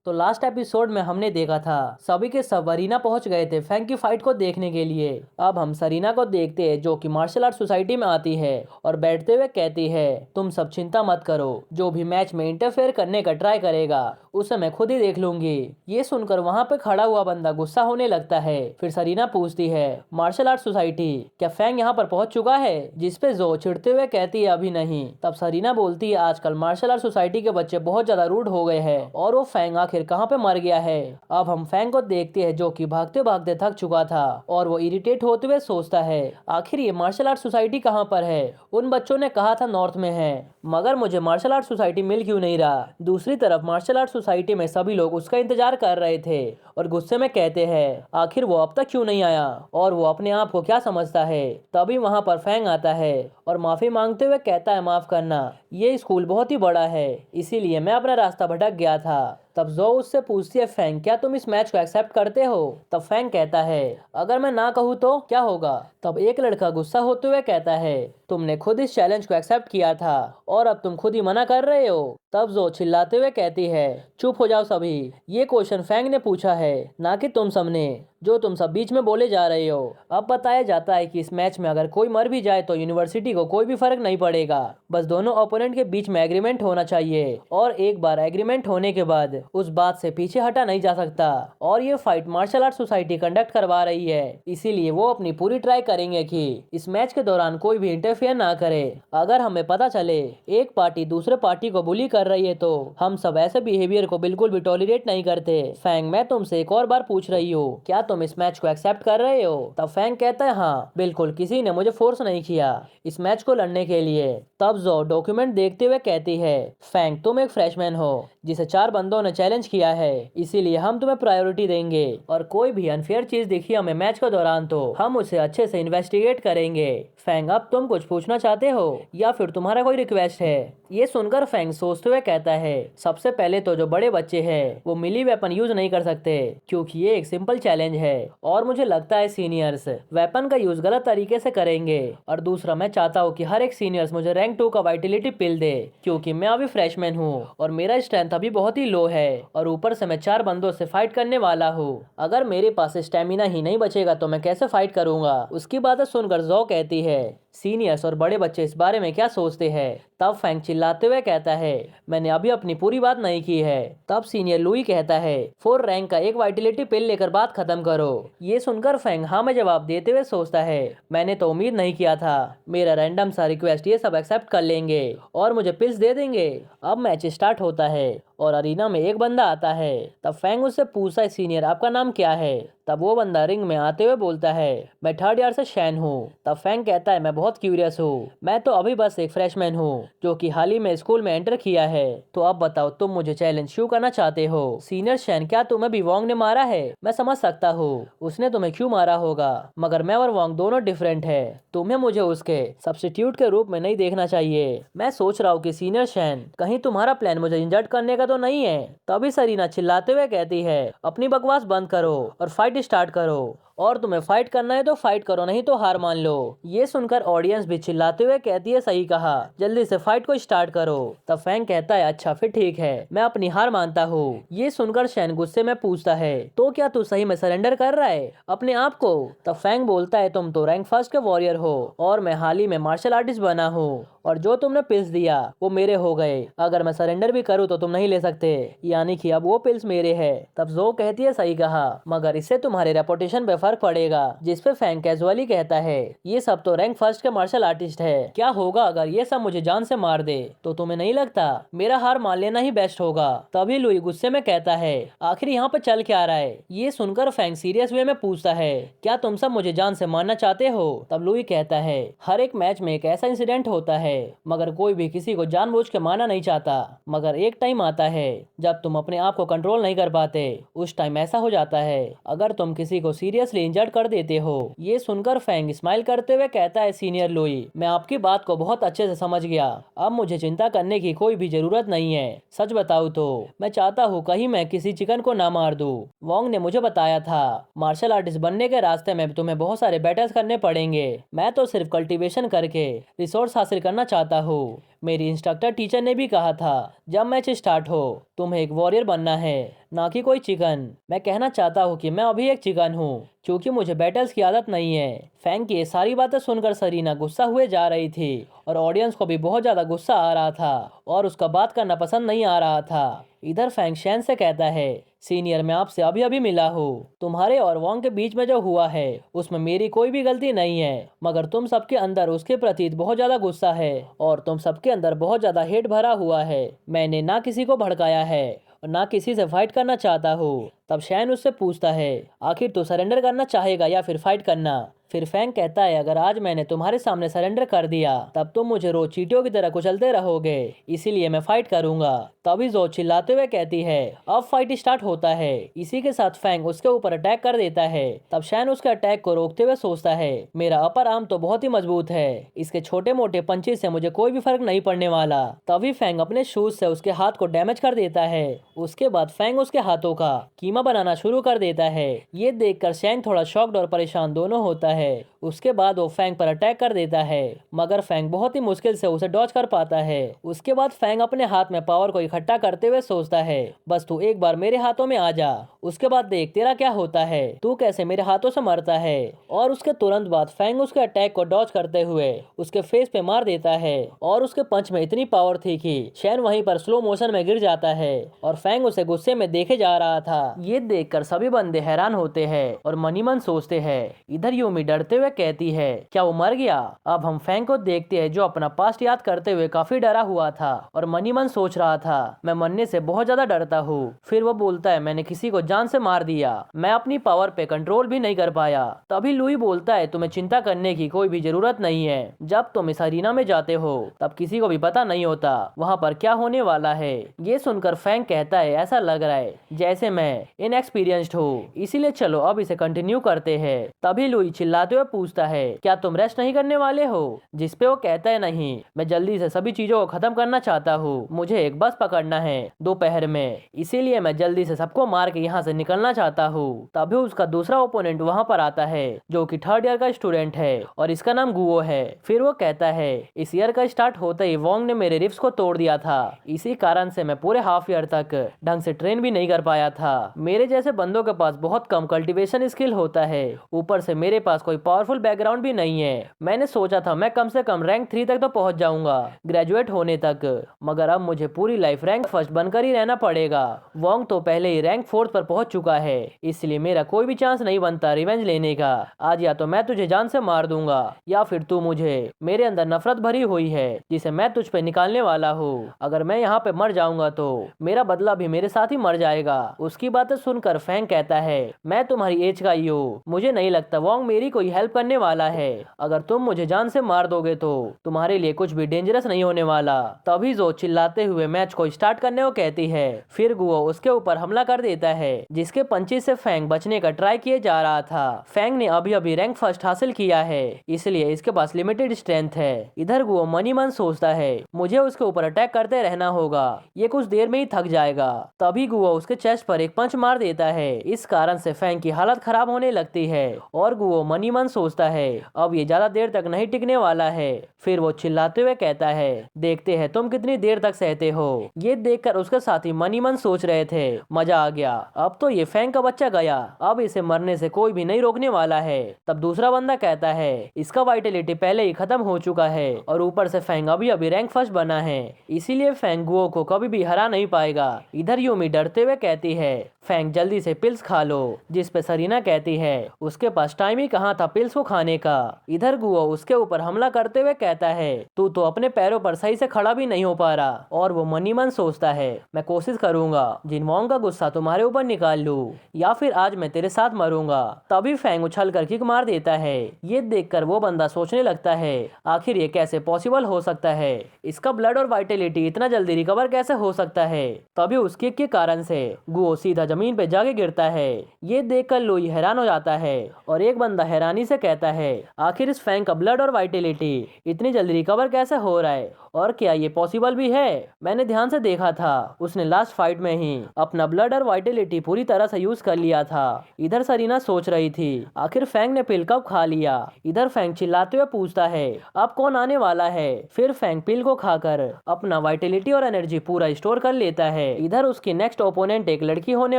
तो last episode में हमने देखा था सभी के सब अरीना पहुंच गए थे फैंग की फाइट को देखने के लिए। अब हम सरीना को देखते हैं जो कि मार्शल आर्ट सोसाइटी में आती है और बैठते हुए कहती है तुम सब चिंता मत करो, जो भी मैच में इंटरफेयर करने का ट्राई करेगा उसे मैं खुद ही देख लूंगी। ये सुनकर वहाँ पे खड़ा हुआ बंदा गुस्सा होने लगता है। फिर सरीना पूछती है मार्शल आर्ट सोसाइटी क्या फैंग यहाँ पर पहुंच चुका है, जिसपे जो चिढ़ते हुए कहती है अभी नहीं। तब सरीना बोलती है आजकल मार्शल आर्ट सोसाइटी के बच्चे बहुत ज्यादा रूड हो गए हैं और वो फैंग आखिर कहाँ पे मर गया है। अब हम फैंग को देखते हैं जो कि भागते भागते थक चुका था और वो इरिटेट होते हुए सोचता है आखिर ये मार्शल आर्ट सोसाइटी कहाँ पर है। उन बच्चों ने कहा था नॉर्थ में है, मगर मुझे मार्शल आर्ट सोसाइटी मिल क्यों नहीं रहा। दूसरी तरफ मार्शल आर्ट सोसाइटी में सभी लोग उसका इंतजार कर रहे थे और गुस्से में कहते हैं आखिर वो अब तक क्यों नहीं आया और वो अपने आप को क्या समझता है। तभी वहां पर फैंग आता है और माफी मांगते हुए कहता है माफ करना, ये स्कूल बहुत ही बड़ा है इसीलिए मैं अपना रास्ता भटक गया था। तब जो उससे पूछती है फैंग क्या तुम इस मैच को एक्सेप्ट करते हो। तब फैंग कहता है अगर मैं ना कहूँ तो क्या होगा। तब एक लड़का गुस्सा होते हुए कहता है तुमने खुद इस चैलेंज को एक्सेप्ट किया था और अब तुम खुद ही मना कर रहे हो। तब जो चिल्लाते हुए कहती है चुप हो जाओ सभी, ये क्वेश्चन फैंग ने पूछा है ना कि तुम सबने, जो तुम सब बीच में बोले जा रहे हो। अब बताया जाता है कि इस मैच में अगर कोई मर भी जाए तो यूनिवर्सिटी को कोई भी फर्क नहीं पड़ेगा, बस दोनों ओपोनेंट के बीच में एग्रीमेंट होना चाहिए और एक बार एग्रीमेंट होने के बाद उस बात से पीछे हटा नहीं जा सकता। और ये fight martial art society conduct करवा रही है इसीलिए वो अपनी पूरी ट्राई करेंगे कि इस मैच के दौरान कोई भी इंटरफेयर ना करे। अगर हमें पता चले एक पार्टी दूसरे पार्टी को बुली कर रही है तो हम सब ऐसे बिहेवियर को बिल्कुल भी टॉलरेट नहीं करते। फैंग मैं तुमसे एक और बार पूछ रही हूँ क्या तुम इस मैच को एक्सेप्ट कर रहे हो। तब फैंग कहता है हाँ बिल्कुल, किसी ने मुझे फोर्स नहीं किया इस मैच को लड़ने के लिए। तब जो डॉक्यूमेंट देखते हुए कहती है फैंग तुम एक फ्रेशमैन हो जिसे 4 बंदों ने चैलेंज किया है इसीलिए हम तुम्हें प्रायोरिटी देंगे और कोई भी अनफेयर चीज दिखी हमें मैच के दौरान तो हम उसे अच्छे से इन्वेस्टिगेट करेंगे। फैंग अब तुम कुछ पूछना चाहते हो या फिर तुम्हारा कोई रिक्वेस्ट है। ये सुनकर फैंग सोचते हुए कहता है सबसे पहले तो जो बड़े बच्चे हैं वो मिली वेपन यूज नहीं कर सकते क्योंकि ये एक सिंपल चैलेंज है और मुझे लगता है सीनियर्स वेपन का यूज गलत तरीके से करेंगे। और दूसरा मैं चाहता हूँ कि हर एक सीनियर्स मुझे रैंक 2 का वाइटिलिटी पिल दे क्योंकि मैं अभी फ्रेशमैन हूँ और मेरा स्ट्रेंथ अभी बहुत ही लो है और ऊपर से मैं 4 बंदों से फाइट करने वाला हूँ। अगर मेरे पास स्टेमिना ही नहीं बचेगा तो मैं कैसे फाइट करूंगा। उसकी बातें सुनकर जो कहती है सीनियर्स और बड़े बच्चे इस बारे में क्या सोचते हैं। तब फैंग चिल्लाते हुए कहता है मैंने अभी अपनी पूरी बात नहीं की है। तब सीनियर लुई कहता है 4 रैंक का एक वाइटिलिटी पिल लेकर बात खत्म करो। ये सुनकर फैंग हाँ में जवाब देते हुए सोचता है मैंने तो उम्मीद नहीं किया था मेरा रैंडम सा रिक्वेस्ट ये सब एक्सेप्ट कर लेंगे और मुझे पिल्स दे देंगे। अब मैच स्टार्ट होता है और अरीना में एक बंदा आता है। तब फैंग उससे पूछता है सीनियर आपका नाम क्या है। तब वो बंदा रिंग में आते हुए बोलता है मैं 3rd ईयर से शैन हूँ। तब फैंग कहता है मैं बहुत क्यूरियस हूँ, मैं तो अभी बस एक फ्रेशमैन हूँ जो कि हाल ही में स्कूल में एंटर किया है, तो अब बताओ तुम मुझे चैलेंज शुरू करना चाहते हो। सीनियर शैन क्या तुम्हें भी वोंग ने मारा है। मैं समझ सकता हूँ उसने तुम्हें क्यों मारा होगा, मगर मैं और वोंग दोनों डिफरेंट है, तुम्हें मुझे उसके सब्स्टिट्यूट के रूप में नहीं देखना चाहिए। मैं सोच रहा हूँ कि सीनियर शैन कहीं तुम्हारा प्लान मुझे इंजर्ड करने का तो नहीं है। तभी सरीना चिल्लाते हुए कहती है अपनी बकवास बंद करो और फाइट स्टार्ट करो और तुम्हें फाइट करना है तो फाइट करो नहीं तो हार मान लो। ये सुनकर ऑडियंस भी चिल्लाते हुए कहती है सही कहा, जल्दी से फाइट को स्टार्ट करो। तब फैंग कहता है अच्छा फिर ठीक है मैं अपनी हार मानता हूँ। ये सुनकर शैन गुस्से में पूछता है तो क्या तू सही में सरेंडर कर रहा है अपने आप को। तब फैंग बोलता है तुम तो रैंक 1 के वॉरियर हो और मैं हाल ही में मार्शल आर्टिस्ट बना हूँ और जो तुमने पिल्स दिया वो मेरे हो गए, अगर मैं सरेंडर भी करूँ तो तुम नहीं ले सकते, यानी कि अब वो पिल्स मेरे हैं। तब जो कहती है सही कहा, मगर इससे तुम्हारे रेपुटेशन पे फर्क पड़ेगा। जिसपे फैंग कैजुअली कहता है ये सब तो रैंक 1 के मार्शल आर्टिस्ट है, क्या होगा अगर ये सब मुझे जान से मार दे, तो तुम्हें नहीं लगता मेरा हार मान लेना ही बेस्ट होगा। तभी लुई गुस्से में कहता है आखिर यहाँ पे चल क्या रहा है। ये सुनकर फैंग सीरियस वे में पूछता है क्या तुम सब मुझे जान से मारना चाहते हो। तब लुई कहता है हर एक मैच में एक ऐसा इंसिडेंट होता है मगर कोई भी किसी को जानबूझ के मारना नहीं चाहता, मगर एक टाइम आता है जब तुम अपने आप को कंट्रोल नहीं कर पाते, उस टाइम ऐसा हो जाता है अगर तुम किसी को सीरियसली इंजर्ड कर देते हो। ये सुनकर फैंग स्माइल करते हुए कहता है सीनियर लुई मैं आपकी बात को बहुत अच्छे से समझ गया, अब मुझे चिंता करने की कोई भी जरूरत नहीं है। सच बताऊं तो मैं चाहता हूँ कहीं मैं किसी चिकन को ना मार दूं। वोंग ने मुझे बताया था मार्शल आर्टिस्ट बनने के रास्ते में तुम्हें बहुत सारे बैटल्स करने पड़ेंगे, मैं तो सिर्फ कल्टीवेशन करके रिसोर्स हासिल करना चाहता हूँ। मेरी इंस्ट्रक्टर टीचर ने भी कहा था जब मैच स्टार्ट हो तुम्हें एक वॉरियर बनना है, ना कि कोई चिकन। मैं कहना चाहता हूँ कि मैं अभी एक चिकन हूँ क्योंकि मुझे बैटल्स की आदत नहीं है। फैंग की ये सारी बातें सुनकर सरीना गुस्सा हुए जा रही थी और ऑडियंस को भी बहुत ज्यादा गुस्सा आ रहा था और उसका बात करना पसंद नहीं आ रहा था। इधर फैंग शैन से कहता है, सीनियर मैं आपसे अभी अभी मिला हूँ। तुम्हारे और वोंग के बीच में जो हुआ है उसमें मेरी कोई भी गलती नहीं है, मगर तुम सबके अंदर उसके प्रति बहुत ज्यादा गुस्सा है और तुम सबके अंदर बहुत ज्यादा हेट भरा हुआ है। मैंने ना किसी को भड़काया है और ना किसी से फाइट करना चाहता हूँ। तब शैन उससे पूछता है, आखिर तू सरेंडर करना चाहेगा या फिर फाइट करना? फिर फैंग कहता है, अगर आज मैंने तुम्हारे सामने सरेंडर कर दिया तब तुम मुझे रोज चींटियों की तरह कुचलते रहोगे, इसीलिए मैं फाइट करूंगा। तभी जो चिल्लाते हुए कहती है, अब फाइट स्टार्ट होता है। इसी के साथ फैंग उसके ऊपर अटैक कर देता है। तब शैन उसके अटैक को रोकते हुए सोचता है, मेरा अपर आर्म तो बहुत ही मजबूत है, इसके छोटे मोटे पंचेस से मुझे कोई भी फर्क नहीं पड़ने वाला। तभी फैंग अपने शूज से उसके हाथ को डैमेज कर देता है। उसके बाद फैंग उसके हाथों का कीमा बनाना शुरू कर देता है। ये देखकर शैंग थोड़ा शॉक्ड और परेशान दोनों होता है। उसके बाद वो फैंग पर अटैक कर देता है, मगर फैंग बहुत ही मुश्किल से उसे डॉज कर पाता है। उसके बाद फैंग अपने हाथ में पावर को इकट्ठा करते हुए सोचता है, बस तू एक बार मेरे हाथों में आ जा, उसके बाद देख तेरा क्या होता है, तू कैसे मेरे हाथों से मरता है। और उसके तुरंत बाद फैंग उसके अटैक को डॉज करते हुए उसके फेस पे मार देता है और उसके पंच में इतनी पावर थी कि शैन वहीं पर स्लो मोशन में गिर जाता है और फैंग उसे गुस्से में देखे जा रहा था। ये देखकर सभी बंदे हैरान होते हैं और मनी मन सोचते हैं। इधर यूमी डरते हुए कहती है, क्या वो मर गया? अब हम फैंग को देखते हैं जो अपना पास्ट याद करते हुए काफी डरा हुआ था और मनी मन सोच रहा था, मैं मरने से बहुत ज्यादा डरता हूँ। फिर वो बोलता है, मैंने किसी को जान से मार दिया, मैं अपनी पावर पे कंट्रोल भी नहीं कर पाया। तभी लुई बोलता है, तुम्हें चिंता करने की कोई भी जरूरत नहीं है, जब तुम इस अरीना में जाते हो तब किसी को भी पता नहीं होता वहाँ पर क्या होने वाला है। ये सुनकर फैंग कहता है, ऐसा लग रहा है जैसे मैं इनएक्सपीरियंस्ड हूँ, इसीलिए चलो अब इसे कंटिन्यू करते हैं। तभी लुई चिल्लाते हुए पूछता है, क्या तुम रेस्ट नहीं करने वाले हो? जिसपे वो कहता है, नहीं, मैं जल्दी से सभी चीजों को खत्म करना चाहता हूँ, मुझे एक बस पकड़ना है दोपहर में, इसीलिए मैं जल्दी से सबको मार के यहाँ से निकलना चाहता हूँ। तभी उसका दूसरा ओपोनेंट वहाँ पर आता है जो कि थर्ड ईयर का स्टूडेंट है और इसका नाम गुओ है। फिर वो कहता है, इस ईयर का स्टार्ट होते ही वोंग ने मेरे रिब्स को तोड़ दिया था, इसी कारण से मैं पूरे हाफ ईयर तक ढंग से ट्रेन भी नहीं कर पाया था। मेरे जैसे बंदों के पास बहुत कम कल्टीवेशन स्किल होता है, ऊपर से मेरे पास कोई पावरफुल बैकग्राउंड भी नहीं है। मैंने सोचा था मैं कम से कम रैंक 3 तक तो पहुंच जाऊंगा ग्रेजुएट होने तक, मगर अब मुझे पूरी लाइफ रैंक फर्स्ट बनकर ही रहना पड़ेगा। वोंग तो पहले ही रैंक 4 पर पहुंच चुका है, इसलिए मेरा कोई भी चांस नहीं बनता रिवेंज लेने का। आज या तो मैं तुझे जान से मार दूंगा या फिर तू मुझे, मेरे अंदर नफरत भरी हुई है जिसे मैं तुझ पे निकालने वाला हूँ। अगर मैं यहाँ पे मर जाऊंगा तो मेरा बदला भी मेरे साथ ही मर जाएगा। उसकी बातें सुनकर फैंग कहता है, मैं तुम्हारी एज का ही हूँ, मुझे नहीं लगता वोंग मेरी कोई हेल्प करने वाला है। अगर तुम मुझे जान से मार दोगे तो तुम्हारे लिए कुछ भी डेंजरस नहीं होने वाला। तभी जो चिल्लाते हुए मैच को स्टार्ट करने को कहती है। फिर गुओ उसके ऊपर हमला कर देता है, जिसके पंचेस से फैंग बचने का ट्राई किए जा रहा था। फैंग ने अभी अभी रैंक फर्स्ट हासिल किया है, इसलिए इसके पास लिमिटेड स्ट्रेंथ है। इधर गुओ मनी मन सोचता है, मुझे उसके ऊपर अटैक करते रहना होगा, ये कुछ देर में ही थक जाएगा। तभी गुओ उसके चेस्ट पर एक पंच मार देता है, इस कारण से फैंग की हालत खराब होने लगती है और गुओ मनी मन सोचता है, अब ये ज्यादा देर तक नहीं टिकने वाला है। फिर वो चिल्लाते हुए कहता है, देखते हैं तुम कितनी देर तक सहते हो। ये देखकर उसके साथी मनी मन सोच रहे थे, मजा आ गया, अब तो ये फैंग का बच्चा गया, अब इसे मरने से कोई भी नहीं रोकने वाला है। तब दूसरा बंदा कहता है, इसका वाइटलिटी पहले ही खत्म हो चुका है और ऊपर से फैंग अभी अभी रैंक फर्स्ट बना है, इसीलिए फैंग गुओ को कभी भी हरा नहीं पाएगा। इधर यूमी डरते हुए कहती है, फैंग जल्दी से पिल्स खा लो, जिस पे सरीना कहती है, उसके पास टाइम ही कहाँ था पिल्स को खाने का। इधर गुओ उसके ऊपर हमला करते हुए कहता है, तू तो अपने पैरों पर सही से खड़ा भी नहीं हो पा रहा। और वो मनी मन सोचता है, मैं कोशिश करूंगा जिनवोंग का गुस्सा तुम्हारे ऊपर निकाल लूं, या फिर आज मैं तेरे साथ मरूंगा। तभी फैंग उछल कर किक मार देता है। ये देखकर वो बंदा सोचने लगता है, आखिर ये कैसे पॉसिबल हो सकता है, इसका ब्लड और वाइटलिटी इतना जल्दी रिकवर कैसे हो सकता है। तभी उस किक के कारण से गुओ सीधा जमीन पे जाके गिरता है। ये देखकर लुई हैरान हो जाता है और एक बंदा हैरानी से कहता है, आखिर इस फैंग का ब्लड और वाइटेलिटी इतनी जल्दी रिकवर कैसे हो रहा है, और क्या ये पॉसिबल भी है? मैंने ध्यान से देखा था, उसने लास्ट फाइट में ही अपना ब्लड और वाइटेलिटी पूरी तरह से यूज कर लिया था। इधर सरीना सोच रही थी, आखिर फैंग ने पिल कब खा लिया। इधर फैंग चिल्लाते हुए पूछता है, अब कौन आने वाला है। फिर फैंग पिल को खाकर अपना वाइटेलिटी और एनर्जी पूरा स्टोर कर लेता है। इधर उसकी नेक्स्ट ओपोनेंट एक लड़की होने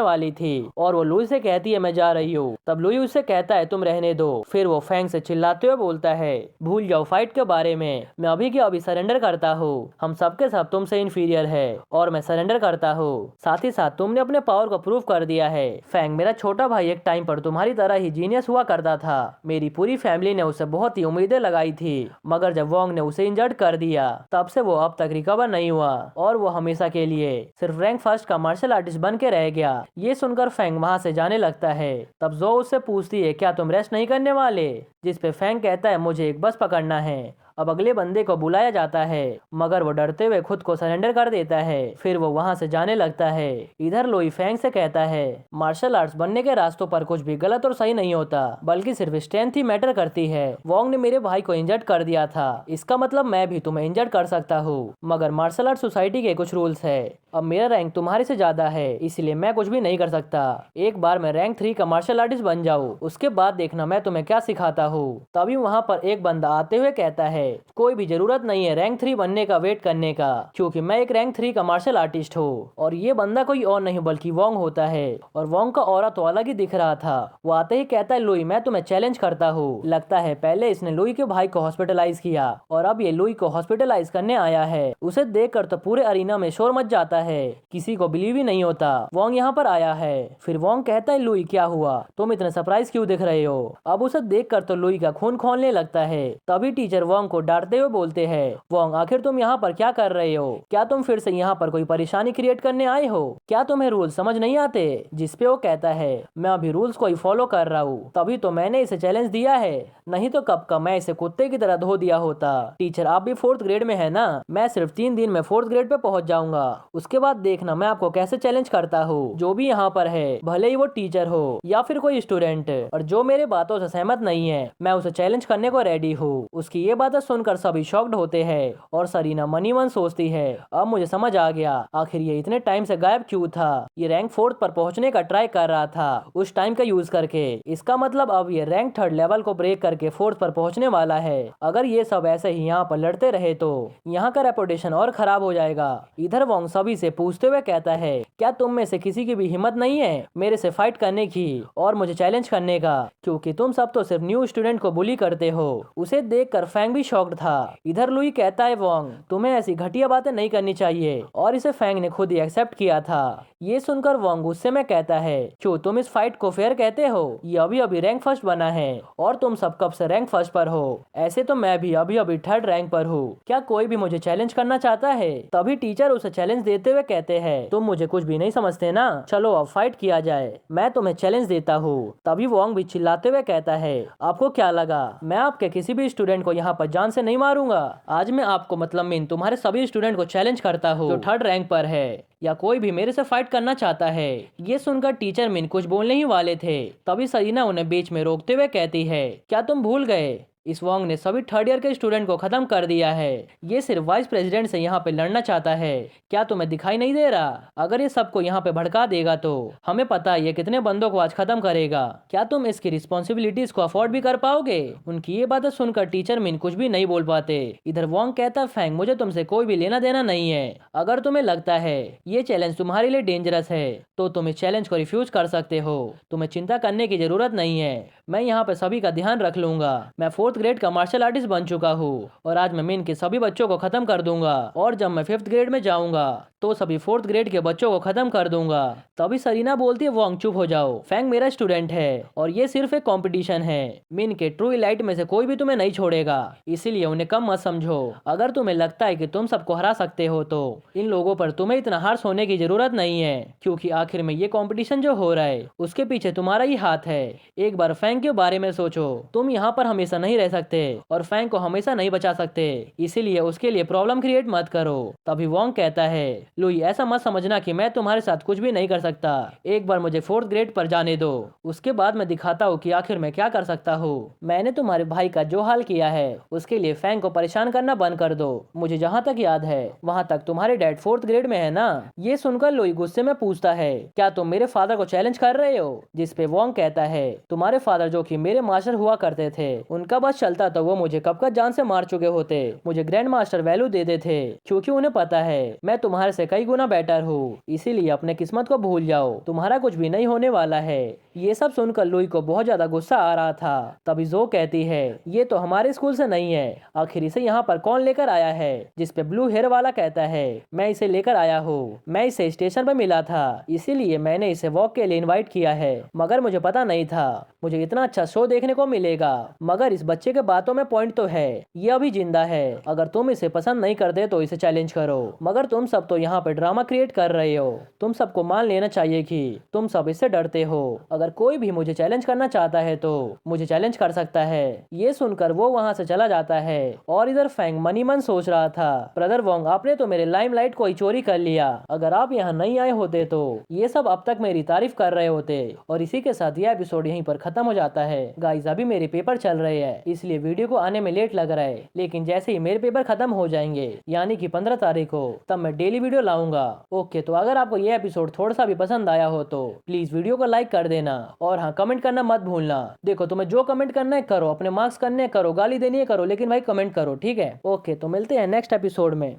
वाली थी और वो लुई से कहती है, मैं जा रही हूँ। तब लुई उससे कहता है, तुम रहने दो। फिर वो फैंग से चिल्लाते हुए बोलता है, भूल जाओ फाइट के बारे में, मैं अभी के अभी सरेंडर करता हूँ। हम सबके सब तुमसे इंफीरियर है और मैं सरेंडर करता हूँ। साथ ही साथ तुमने अपने पावर को प्रूव कर दिया है। फैंग, मेरा छोटा भाई एक टाइम पर तुम्हारी तरह ही जीनियस हुआ करता था। मेरी पूरी फैमिली ने उसे बहुत ही उम्मीदें लगाई थी, मगर जब वोंग ने उसे इंजर्ड कर दिया तब से वो अब तक रिकवर नहीं हुआ और वो हमेशा के लिए सिर्फ रैंक फर्स्ट का मार्शल आर्टिस्ट बन के रह गया। ये सुनकर फैंग वहाँ से जाने लगता है। तब जो उससे पूछती है, क्या तुम रेस्ट नहीं करने वाले? जिस पे फैंग कहता है, मुझे एक बस पकड़ना है। अब अगले बंदे को बुलाया जाता है, मगर वो डरते हुए खुद को सरेंडर कर देता है। फिर वो वहाँ से जाने लगता है। इधर लुई फैंग से कहता है, मार्शल आर्ट्स बनने के रास्तों पर कुछ भी गलत और सही नहीं होता, बल्कि सिर्फ स्ट्रेंथ ही मैटर करती है। वोंग ने मेरे भाई को इंजर्ड कर दिया था, इसका मतलब मैं भी तुम्हें इंजर्ड कर सकता हूँ, मगर मार्शल आर्ट सोसाइटी के कुछ रूल्स है। अब मेरा रैंक तुम्हारे से ज्यादा है, इसलिए मैं कुछ भी नहीं कर सकता। एक बार मैं रैंक 3 का मार्शल आर्टिस्ट बन जाऊँ, उसके बाद देखना मैं तुम्हें क्या सिखाता हूँ। तभी वहाँ पर एक बंदा आते हुए कहता है, कोई भी जरूरत नहीं है रैंक 3 बनने का वेट करने का, क्योंकि मैं एक रैंक 3 का मार्शल आर्टिस्ट हूँ। और ये बंदा कोई और नहीं बल्कि वोंग होता है। और वोंग का ऑरा तो अलग ही दिख रहा था। वो आते ही कहता है, लुई मैं तुम्हें चैलेंज करता हूँ। लगता है पहले इसने लुई के भाई को हॉस्पिटलाइज किया और अब ये लुई को हॉस्पिटलाइज करने आया है। उसे देखकर तो पूरे अरीना में शोर मच जाता है, किसी को बिलीव ही नहीं होता वोंग यहाँ पर आया है। फिर वोंग कहता है, लुई क्या हुआ, तुम इतने सरप्राइज क्यों दिख रहे हो? अब उसे देखकर तो लुई का खून खौलने लगता है। तभी टीचर वोंग को डांटते हुए बोलते हैं, वोंग आखिर तुम यहाँ पर क्या कर रहे हो? क्या तुम फिर से यहाँ पर कोई परेशानी क्रिएट करने आए हो? क्या तुम्हें रूल समझ नहीं आते? जिसपे वो कहता है, मैं अभी रूल्स को ही फॉलो कर रहा हूँ, तभी तो मैंने इसे चैलेंज दिया है, नहीं तो कब का मैं इसे कुत्ते की तरह धो दिया होता। टीचर आप भी 4th ग्रेड में है ना, मैं सिर्फ 3 दिन में 4th ग्रेड पे पहुंच जाऊंगा, उसके बाद देखना मैं आपको कैसे चैलेंज करता हूँ। जो भी यहाँ पर है, भले ही वो टीचर हो या फिर कोई स्टूडेंट, और जो मेरे बातों से सहमत नहीं है, मैं उसे चैलेंज करने को रेडी हूँ। उसकी ये बातें सुनकर सभी शॉक्ड होते हैं और सरीना मनी मन सोचती है, अब मुझे समझ आ गया आखिर ये इतने टाइम से गायब क्यों था। ये रैंक 4th पर पहुंचने का ट्राई कर रहा था उस टाइम का यूज करके। इसका मतलब अब ये रैंक 3rd लेवल को ब्रेक करके 4th पर पहुंचने वाला है। अगर ये सब ऐसे ही यहाँ पर लड़ते रहे तो यहाँ का रेपुटेशन और खराब हो जाएगा। इधर वोंग सभी से पूछते हुए कहता है, क्या तुम में से किसी की भी हिम्मत नहीं है मेरे से फाइट करने की और मुझे चैलेंज करने का, क्योंकि तुम सब तो सिर्फ न्यू स्टूडेंट को बुली करते हो। उसे देखकर फैंग भी शॉक्ड था। इधर लुई कहता है, वोंग तुम्हें ऐसी घटिया बातें नहीं करनी चाहिए, और इसे फैंग ने खुद ही एक्सेप्ट किया था। ये सुनकर वोंग गुस्से में कहता है, क्यों तुम इस फाइट को फेयर कहते हो? ये अभी अभी रैंक फर्स्ट बना है और तुम सब कब से रैंक फर्स्ट पर हो? ऐसे तो मैं भी अभी अभी 3rd रैंक पर हूँ। क्या कोई भी मुझे चैलेंज करना चाहता है? तभी टीचर उसे चैलेंज देते हुए कहते हैं, तुम मुझे कुछ भी नहीं समझते ना, चलो अब फाइट किया जाए, मैं तुम्हें चैलेंज देता हूँ। तभी वोंग भी चिल्लाते हुए कहता है, आपको क्या लगा मैं आपके किसी भी स्टूडेंट को यहाँ पर जान से नहीं मारूंगा? आज मैं आपको मतलब मीन तुम्हारे सभी स्टूडेंट को चैलेंज करता हूँ जो 3rd रैंक पर है या कोई भी मेरे से फाइट करना चाहता है। ये सुनकर टीचर मिन कुछ बोलने ही वाले थे, तभी सरीना उन्हें बीच में रोकते हुए कहती है, क्या तुम भूल गए इस वोंग ने सभी 3rd ईयर के स्टूडेंट को खत्म कर दिया है। ये सिर्फ वाइस प्रेसिडेंट से यहाँ पे लड़ना चाहता है, क्या तुम्हें दिखाई नहीं दे रहा? अगर ये सबको यहाँ पे भड़का देगा तो हमें पता है ये कितने बंदों को आज खत्म करेगा। क्या तुम इसकी रिस्पॉन्सिबिलिटीज को अफोर्ड भी कर पाओगे? उनकी ये बातें सुनकर टीचर मिन कुछ भी नहीं बोल पाते। इधर वोंग कहता, फैंग मुझे तुमसे कोई भी लेना देना नहीं है। अगर तुम्हें लगता है ये चैलेंज तुम्हारे लिए डेंजरस है तो तुम इस चैलेंज को रिफ्यूज कर सकते हो, तुम्हें चिंता करने की जरूरत नहीं है, मैं यहाँ पे सभी का ध्यान रख लूंगा। मैं 4th ग्रेड का मार्शल आर्टिस्ट बन चुका हूँ और आज मैं मिन के सभी बच्चों को खत्म कर दूंगा, और जब मैं 5th ग्रेड में जाऊंगा तो सभी 4th ग्रेड के बच्चों को खत्म कर दूंगा। तभी सरीना बोलती है, वोंग चुप हो जाओ, फैंग मेरा स्टूडेंट है और ये सिर्फ एक कंपटीशन है। मिन के ट्रू इलाइट में से कोई भी तुम्हें नहीं छोड़ेगा, इसीलिए उन्हें कम मत समझो। अगर तुम्हें लगता है कि तुम सबको हरा सकते हो तो इन लोगों पर तुम्हें इतना हार्श होने की जरूरत नहीं है, क्योंकि आखिर में ये कंपटीशन जो हो रहा है उसके पीछे तुम्हारा ही हाथ है। एक बार फैंग के बारे में सोचो, तुम यहाँ पर हमेशा नहीं रह सकते और फैंग को हमेशा नहीं बचा सकते, इसीलिए उसके लिए प्रॉब्लम क्रिएट मत करो। तभी वोंग कहता है, लुई, ऐसा मत समझना कि मैं तुम्हारे साथ कुछ भी नहीं कर सकता। एक बार मुझे 4th ग्रेड पर जाने दो, उसके बाद मैं दिखाता हूँ कि आखिर मैं क्या कर सकता हूँ। मैंने तुम्हारे भाई का जो हाल किया है उसके लिए फैंग को परेशान करना बंद कर दो। मुझे जहाँ तक याद है वहाँ तक तुम्हारे डैड 4th ग्रेड में है ना। ये सुनकर लुई गुस्से में पूछता है, क्या तुम मेरे फादर को चैलेंज कर रहे हो? जिसपे वोंग कहता है, तुम्हारे फादर जो कि मेरे मास्टर हुआ करते थे, उनका बस चलता तो वो मुझे कब का जान से मार चुके होते। मुझे ग्रैंड मास्टर वैल्यू दे देते, क्योंकि उन्हें पता है मैं तुम्हारे से कई गुना बेटर हूँ। इसीलिए अपने किस्मत को भूल जाओ, तुम्हारा कुछ भी नहीं होने वाला है। ये सब सुनकर लुई को बहुत ज्यादा गुस्सा आ रहा था। तभी जो कहती है, ये तो हमारे स्कूल से नहीं है, आखिर इसे यहाँ पर कौन लेकर आया है? जिसपे ब्लू हेयर वाला कहता है, मैं इसे लेकर आया हूँ, मैं इसे स्टेशन पर मिला था, इसीलिए मैंने इसे वॉक के लिए इनवाइट किया है, मगर मुझे पता नहीं था मुझे इतना अच्छा शो देखने को मिलेगा। मगर इस बच्चे के बातों में पॉइंट तो है, ये अभी जिंदा है। अगर तुम इसे पसंद नहीं करते तो इसे चैलेंज करो, मगर तुम सब तो यहाँ पे ड्रामा क्रिएट कर रहे हो। तुम सबको मान लेना चाहिए कि तुम सब इससे डरते हो। अगर कोई भी मुझे चैलेंज करना चाहता है तो मुझे चैलेंज कर सकता है। ये सुनकर वो वहाँ से चला जाता है और इधर फैंग मनी मन सोच रहा था, ब्रदर वोंग, आपने तो मेरे लाइमलाइट को ही चोरी कर लिया। अगर आप यहाँ नहीं आए होते तो ये सब अब तक मेरी तारीफ कर रहे होते। और इसी के साथ ये एपिसोड यहीं पर खत्म हो जाता है। गाइस, अभी मेरे पेपर चल रहे हैं, इसलिए वीडियो को आने में लेट लग रहा है, लेकिन जैसे ही मेरे पेपर खत्म हो जाएंगे, यानी कि 15 तारीख को, तब मैं डेली वीडियो लाऊंगा। ओके, तो अगर आपको ये एपिसोड थोड़ा सा भी पसंद आया हो तो प्लीज वीडियो को लाइक कर देना, और हाँ, कमेंट करना मत भूलना। देखो, तुम्हें जो कमेंट करना है करो, अपने मार्क्स करने हैं करो, गाली देनी है करो, लेकिन भाई कमेंट करो, ठीक है? ओके, तो मिलते हैं नेक्स्ट एपिसोड में।